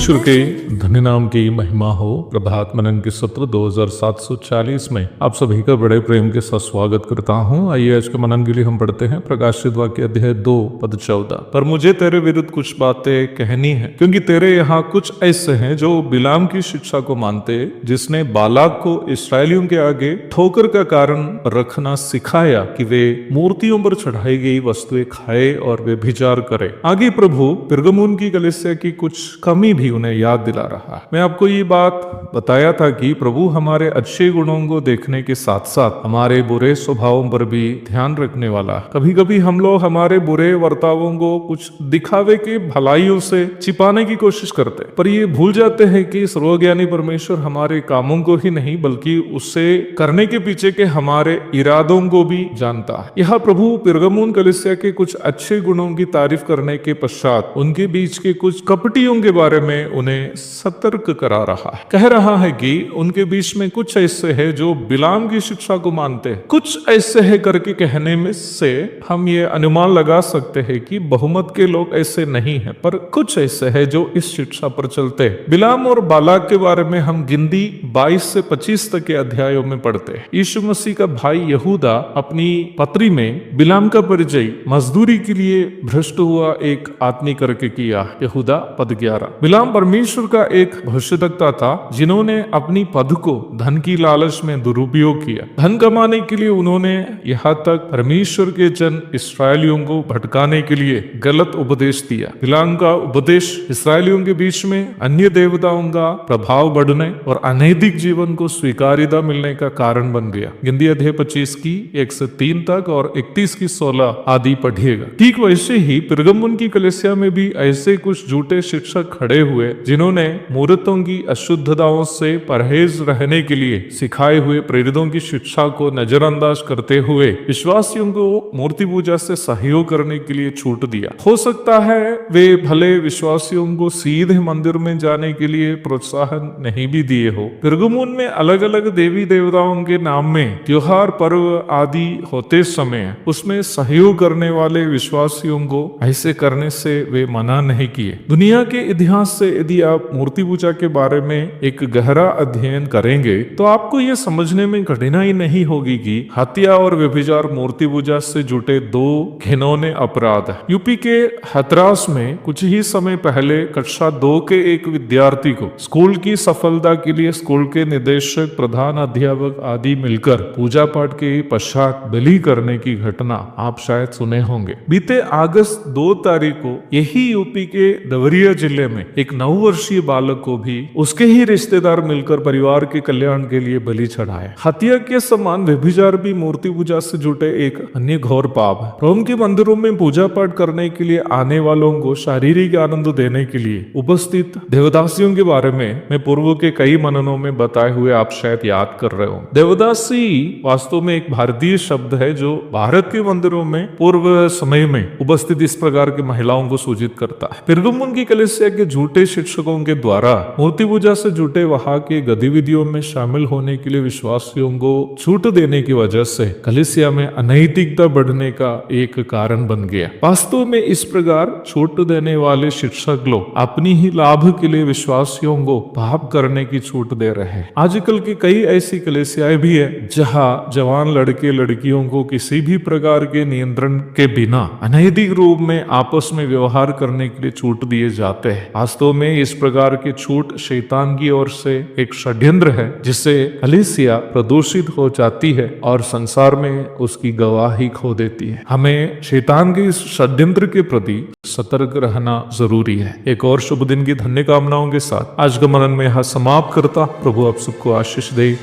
परमेश्वर के धन्य नाम की महिमा हो। प्रभात मनन के सत्र 2740 में आप सभी का बड़े प्रेम के साथ स्वागत करता हूं। आइए आज के मनन के लिए हम पढ़ते हैं प्रकाशित वाक्य अध्याय 2 पद 14। पर मुझे तेरे विरुद्ध कुछ बातें कहनी है, क्योंकि तेरे यहाँ कुछ ऐसे हैं जो बिलाम की शिक्षा को मानते, जिसने बालाक को इस्राएलियों के आगे ठोकर का कारण रखना सिखाया कि वे मूर्तियों पर चढ़ाई गई वस्तुएं खाए और व्यभिचार करे। आगे प्रभु पिरगमुन की कलीसिया की कुछ कमी भी उन्हें याद दिला रहा है। मैं आपको ये बात बताया था कि प्रभु हमारे अच्छे गुणों को देखने के साथ साथ हमारे बुरे स्वभावों पर भी ध्यान रखने वाला। कभी कभी हम लोग हमारे बुरे वर्तावों को कुछ दिखावे के भलाइयों से छिपाने की कोशिश करते, पर ये भूल जाते हैं कि सर्वज्ञानी परमेश्वर हमारे कामों को ही नहीं बल्कि उससे करने के पीछे के हमारे इरादों को भी जानता है। यह प्रभु पिरगमुन कलीसिया के कुछ अच्छे गुणों की तारीफ करने के पश्चात उनके बीच के कुछ कपटियों के बारे में उन्हें सतर्क करा रहा है। कह रहा है कि उनके बीच में कुछ ऐसे हैं जो बिलाम की शिक्षा को मानते हैं। कुछ ऐसे है करके कहने में से हम ये अनुमान लगा सकते हैं कि बहुमत के लोग ऐसे नहीं हैं, पर कुछ ऐसे है जो इस शिक्षा पर चलते हैं। बिलाम और बालाक के बारे में हम गिनती 22 से 25 तक के अध्यायों में पढ़ते हैं। यीशु मसीह का भाई यहूदा अपनी पत्री में बिलाम का परिचय मजदूरी के लिए भ्रष्ट हुआ एक आदमी करके किया। यहूदा पद 11। बिलाम परमेश्वर का एक भविष्यद्वक्ता था, जिन्होंने अपनी पद को धन की लालच में दुरुपयोग किया। धन कमाने के लिए उन्होंने यहाँ तक परमेश्वर के जन इस्राएलियों को भटकाने के लिए गलत उपदेश दिया। बिलाम का उपदेश इस्राएलियों के बीच में अन्य देवताओं का प्रभाव बढ़ने और अनैतिक जीवन को स्वीकार्यता मिलने का कारण बन गया। गिनती अध्याय 25 की 1 से 3 तक और 31 की 16 आदि पढ़िएगा। ठीक वैसे ही पिरगमुन की कलीसिया में भी ऐसे कुछ झूठे शिक्षक खड़े हुए, जिन्होंने मूर्तों की अशुद्धताओं से परहेज रहने के लिए सिखाए हुए प्रेरितों की शिक्षा को नजरअंदाज करते हुए विश्वासियों को मूर्ति पूजा से सहयोग करने के लिए छूट दिया। हो सकता है वे भले विश्वासियों को सीधे मंदिर में जाने के लिए प्रोत्साहन नहीं भी दिए हो। पिरगमुन में अलग अलग देवी देवताओं के नाम में त्योहार पर्व आदि होते समय उसमें सहयोग करने वाले विश्वासियों को ऐसे करने से वे मना नहीं किए। दुनिया के इतिहास से यदि आप मूर्ति पूजा के बारे में एक गहरा अध्ययन करेंगे तो आपको यह समझने में कठिनाई नहीं होगी कि हत्या और व्यभिचार मूर्ति पूजा से जुटे दो घिनौने अपराध है। यूपी के हथरास में कुछ ही समय पहले कक्षा 2 के एक विद्यार्थी को स्कूल की सफलता के लिए स्कूल के निदेशक, प्रधान अध्यापक आदि मिलकर पूजा पाठ के पश्चात बलि करने की घटना आप शायद सुने होंगे। बीते अगस्त 2 तारीख को यही यूपी के देवरिया जिले में एक 9 वर्षीय बालक को भी उसके ही रिश्तेदार मिलकर परिवार के कल्याण के लिए बलि चढ़ाया। हत्या के समान व्यभिचार भी मूर्ति पूजा से जुटे एक अन्य घोर पाप है। रोम के मंदिरों में पूजा पाठ करने के लिए आने वालों को शारीरिक आनंद देने के लिए उपस्थित देवदासियों के बारे में मैं पूर्व के कई मननों में बताए हुए आप शायद याद कर रहे हो। देवदासी वास्तव में एक भारतीय शब्द है जो भारत के मंदिरों में पूर्व समय में उपस्थित इस प्रकार की महिलाओं को सूचित करता है। पिरगमुन की कलीसिया के झूठे शिक्षकों के द्वारा मूर्ति पूजा से जुटे वहां के गतिविधियों में शामिल होने के लिए विश्वासियों को छूट देने की वजह से कलीसिया में अनैतिकता बढ़ने का एक कारण बन गया। वास्तव में इस प्रकार छूट देने वाले शिक्षक लोग अपनी ही लाभ के लिए विश्वासियों को पाप करने की छूट दे रहे हैं। आजकल की कई ऐसी कलीसियाएं भी है जहां जवान लड़के लड़कियों को किसी भी प्रकार के नियंत्रण के बिना अनैतिक रूप में आपस में व्यवहार करने के लिए छूट दिए जाते हैं। वास्तव में इस प्रकार की छूट शैतान की ओर से एक षड्यंत्र है, जिससे कलीसिया प्रदूषित हो जाती है और संसार में उसकी गवाही खो देती है। हमें शैतान के इस षड्यंत्र के प्रति सतर्क रहना जरूरी है। एक और शुभ दिन की धन्य कामनाओं के साथ आज का मनन में यहाँ समाप्त करता। प्रभु आप सबको आशीष दे।